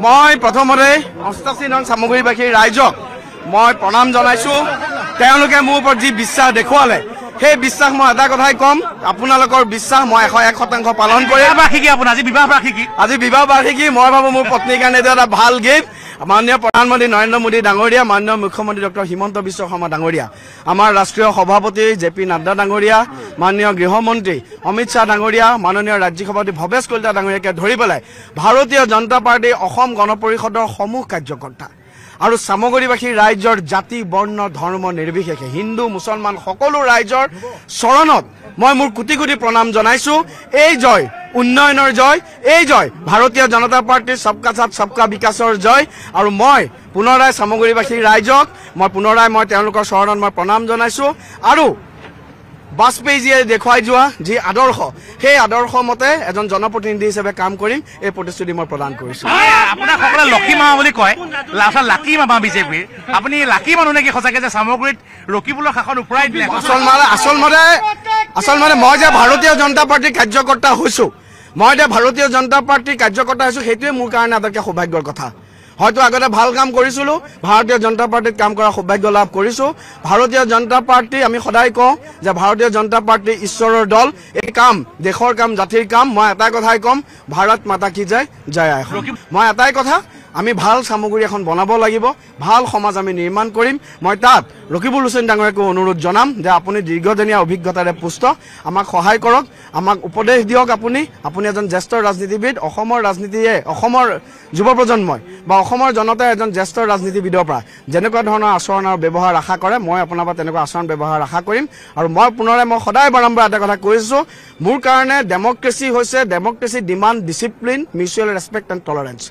মই প্ৰথমতে ৮৮ নং চামগুৰিবাসীৰ ৰাইজক মই প্ৰণাম জনাইছো। তেওঁলোকে মোৰ ওপৰত যি বিশ্বাস দেখুৱালে সেই বিশ্বাস মই এটা কথাই কম, আপোনালোকৰ বিশ্বাস মই ১০১% পালন কৰিম। আজি বিবাহ বাৰ্ষিকী মই ভাবো মোৰ পত্নীৰ কাৰণে এইটো এটা ভাল গিফ্ট। মাননীয় প্ৰধানমন্ত্ৰী নৰেন্দ্ৰ মোদী ডাঙৰীয়া, মাননীয় মুখ্যমন্ত্ৰী ডক্টৰ হিমন্ত বিশ্ব শৰ্মা ডাঙৰীয়া, আমাৰ ৰাষ্ট্ৰীয় সভাপতি জে.পি. নাড্ডা ডাঙৰীয়া, মাননীয় গৃহমন্ত্ৰী অমিত শ্বাহ ডাঙৰীয়া, মাননীয় ৰাজ্যিক সভাপতি ভৱেশ কলিতা ডাঙৰীয়াকে ধৰি পেলাই ভাৰতীয় জনতা পাৰ্টীৰ অসম গণ পৰিষদৰ সমূহ কাৰ্যকৰ্তা আৰু চামগুৰিবাসী ৰাইজৰ জাতি বৰ্ণ ধৰ্ম নিৰ্বিশেষে হিন্দু মুছলমান সকলো ৰাইজৰ চৰণত মই মোৰ কোটি কোটি প্ৰণাম জনাইছো। এই জয় উন্নয়নৰ জয়, এই জয় ভাৰতীয় জনতা পাৰ্টীৰ সবকা সাথ সবকা বিকাশৰ জয়। আৰু মই পুনৰাই চামগুৰিবাসী ৰাইজক মই তেওঁলোকৰ চৰণত মই প্ৰণাম জনাইছো। আৰু বাজপেয়ীজীয়ে দেখুৱাই যোৱা যি আদৰ্শ, সেই আদৰ্শ মতে এজন জনপ্ৰতিনিধি হিচাপে কাম কৰিম, এই প্ৰতিশ্ৰুতি মই প্ৰদান কৰিছো। আপোনাক সকলোৱে লক্ষী মামা বুলি কয়, লাকি মামা বিজেপিৰ, আপুনি লাকি মানুহ নেকি সঁচাকে যে চামগুৰিত ৰকিবুলৰ শাসন উফৰাই দিলে? আচলতে মই যে ভাৰতীয় জনতা পাৰ্টীৰ কাৰ্যকৰ্তা হৈছো, সেইটোৱে মোৰ কাৰণে আটাইতকৈ সৌভাগ্যৰ কথা। হয়তো আগতে ভাল কাম কৰিছিলো, ভাৰতীয় জনতা পাৰ্টীত কাম কৰাৰ সৌভাগ্য লাভ কৰিছো। ভাৰতীয় জনতা পাৰ্টী, আমি সদায় কওঁ যে ভাৰতীয় জনতা পাৰ্টী ঈশ্বৰৰ দল। এই কাম দেশৰ কাম, জাতিৰ কাম। মই এটাই কথাই ক'ম, ভাৰত মাতা কি জয়, জয় আই অসম। মই এটাই কথা, আমি ভাল চামগুৰি এখন বনাব লাগিব, ভাল সমাজ আমি নিৰ্মাণ কৰিম। মই তাত ৰকিবুল হুছেইন ডাঙৰীয়াকো অনুৰোধ জনাম যে আপুনি দীৰ্ঘদিনীয়া অভিজ্ঞতাৰে পুষ্ট, আমাক সহায় কৰক, আমাক উপদেশ দিয়ক। আপুনি এজন জ্যেষ্ঠ ৰাজনীতিবিদ, অসমৰ ৰাজনীতিয়ে, অসমৰ যুৱ প্ৰজন্মই বা অসমৰ জনতাই এজন জ্যেষ্ঠ ৰাজনীতিবিদৰ পৰা যেনেকুৱা ধৰণৰ আচৰণ আৰু ব্যৱহাৰ আশা কৰে, মই আপোনাৰ পৰা তেনেকুৱা আচৰণ ব্যৱহাৰ আশা কৰিম। আৰু মই সদায় বাৰম্বাৰ এটা কথা কৈছো, মোৰ কাৰণে ডেমক্ৰেচি হৈছে democracy demand discipline, mutual respect and tolerance.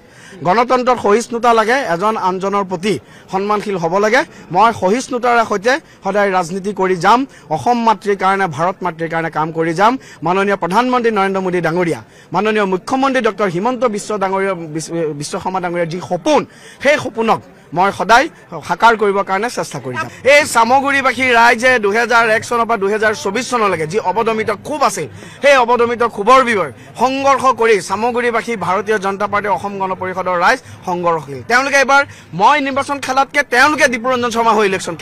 গণতন্ত্ৰত সহিষ্ণুতা লাগে, এজন আনজনৰ প্ৰতি সন্মানশীল হ'ব লাগে। মই সহিষ্ণুতাৰে সৈতে সদায় ৰাজনীতি কৰি যাম, অসম মাতৃৰ কাৰণে, ভাৰত মাতৃৰ কাৰণে কাম কৰি যাম। মাননীয় প্ৰধানমন্ত্ৰী নৰেন্দ্ৰ মোদী ডাঙৰীয়া, মাননীয় মুখ্যমন্ত্ৰী ডক্টৰ হিমন্ত বিশ্ব শৰ্মা ডাঙৰীয়াৰ যি সপোন, সেই সপোনক মই সদায় সাকাৰ কৰিবৰ কাৰণে চেষ্টা কৰি যাম। এই চামগুৰিবাসী ৰাইজে ২০০১ চনৰ পৰা ২০২৪ চনলৈকে যি অৱদমিত ক্ষোভ আছিল, সেই অৱদমিত ক্ষোভৰ বিষয়ে সংঘৰ্ষ কৰি চামগুৰিবাসী ভাৰতীয় জনতা পাৰ্টীৰ অসম গণ পৰিষদৰ ৰাইজ সংঘৰ্ষশীল। তেওঁলোকে এইবাৰ মই নিৰ্বাচন খেলাতকে তেওঁলোকে দীপুৰঞ্জন শৰ্মা হৈ ইলেকশ্যন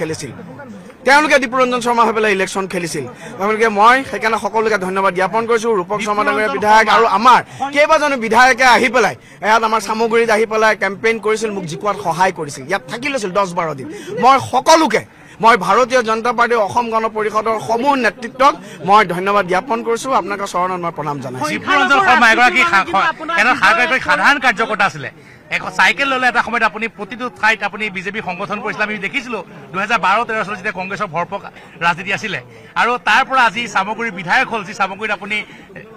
খেলিছিল, গতিকে মই সেইকাৰণে সকলোকে ধন্যবাদ জ্ঞাপন কৰিছো। ৰূপক শৰ্মা ডাঙৰীয়া বিধায়ক আৰু আমাৰ কেইবাজনো বিধায়কে আহি পেলাই ইয়াত আমাৰ চামগুৰিত আহি পেলাই কেম্পেইন কৰিছিল, মোক জিকোৱাত সহায় কৰিছিল, ইয়াত থাকি লৈছিল ১০-১২ দিন। মই সকলোকে, মই ভাৰতীয় জনতা পাৰ্টীৰ অসম গণ পৰিষদৰ সমূহ নেতৃত্বক মই ধন্যবাদ জ্ঞাপন কৰিছো। আপোনালোকৰ চৰণত মই প্ৰণাম জনাইছো। দীপুৰঞ্জন শৰ্মা এগৰাকী সাধাৰণ কাৰ্যকৰ্তা আছিলে, চাইকেল ল'লে এটা সময়ত আপুনি প্ৰতিটো ঠাইত আপুনি বিজেপি সংগঠন কৰিছিল। আমি দেখিছিলো ২০১২-১৩ চনত যেতিয়া কংগ্ৰেছৰ ভৰপক ৰাজনীতি আছিলে, আৰু তাৰ পৰা আজি চামগুৰিৰ বিধায়ক হ'ল, যি চামগুৰিত আপুনি।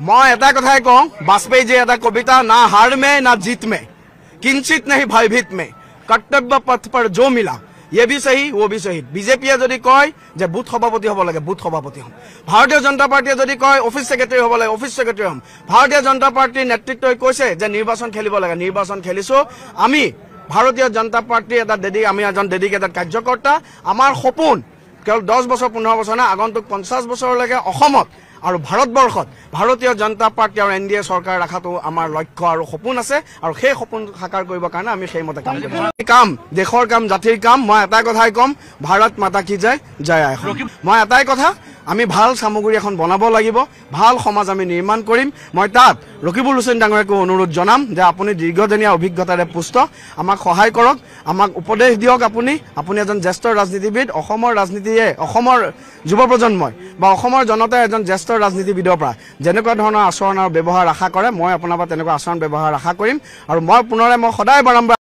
মই এটা কথাই কওঁ, বাজপেয়ীজীৰ এটা কবিতা, না হাৰ মে না জিত মে, কিঞ্চিত নাহি ভয়ভীত মে, কৰ্তব্য পথ পৰ যো মিলা, ये भी सही वो भी सही। বিজেপিয়ে যদি কয় যে বুথ সভাপতি হ'ব লাগে, বুথ সভাপতি হ'ম। ভাৰতীয় জনতা পাৰ্টীয়ে যদি কয় অফিচ ছেক্ৰেটাৰী হ'ব লাগে, অফিচ ছেক্ৰেটাৰী হ'ম। ভাৰতীয় জনতা পাৰ্টীৰ নেতৃত্বই কৈছে যে নিৰ্বাচন খেলিব লাগে, নিৰ্বাচন খেলিছো। আমি ভাৰতীয় জনতা পাৰ্টীৰ আমি এজন ডেডিকেটেড কাৰ্যকৰ্তা। আমাৰ সপোন কেৱল 10 বছৰ 15 বছৰ নাই, আগন্তুক 50 বছৰলৈকে অসমত আৰু ভাৰতবৰ্ষত ভাৰতীয় জনতা পাৰ্টী আৰু NDA চৰকাৰ ৰখাটো আমাৰ লক্ষ্য আৰু সপোন আছে। আৰু সেই সপোন সাকাৰ কৰিবৰ কাৰণে আমি সেইমতে কাম কৰিম। কাম দেশৰ কাম, জাতিৰ কাম। মই এটাই কথাই ক'ম, ভাৰত মাতা কি জয়, জয় আই অসম। মই এটাই কথা, আমি ভাল চামগুৰি এখন বনাব লাগিব, ভাল সমাজ আমি নিৰ্মাণ কৰিম। মই তাত ৰকিবুল হুছেইন ডাঙৰীয়াকো অনুৰোধ জনাম যে আপুনি দীৰ্ঘদিনীয়া অভিজ্ঞতাৰে পুষ্ট, আমাক সহায় কৰক, আমাক উপদেশ দিয়ক। আপুনি এজন জ্যেষ্ঠ ৰাজনীতিবিদ, অসমৰ ৰাজনীতিয়ে, অসমৰ যুৱ প্ৰজন্মই বা অসমৰ জনতাই এজন জ্যেষ্ঠ ৰাজনীতিবিদৰ পৰা যেনেকুৱা ধৰণৰ আচৰণ আৰু ব্যৱহাৰ আশা কৰে, মই আপোনাৰ পৰা তেনেকুৱা আচৰণ ব্যৱহাৰ আশা কৰিম। আৰু মই সদায় বাৰম্বাৰ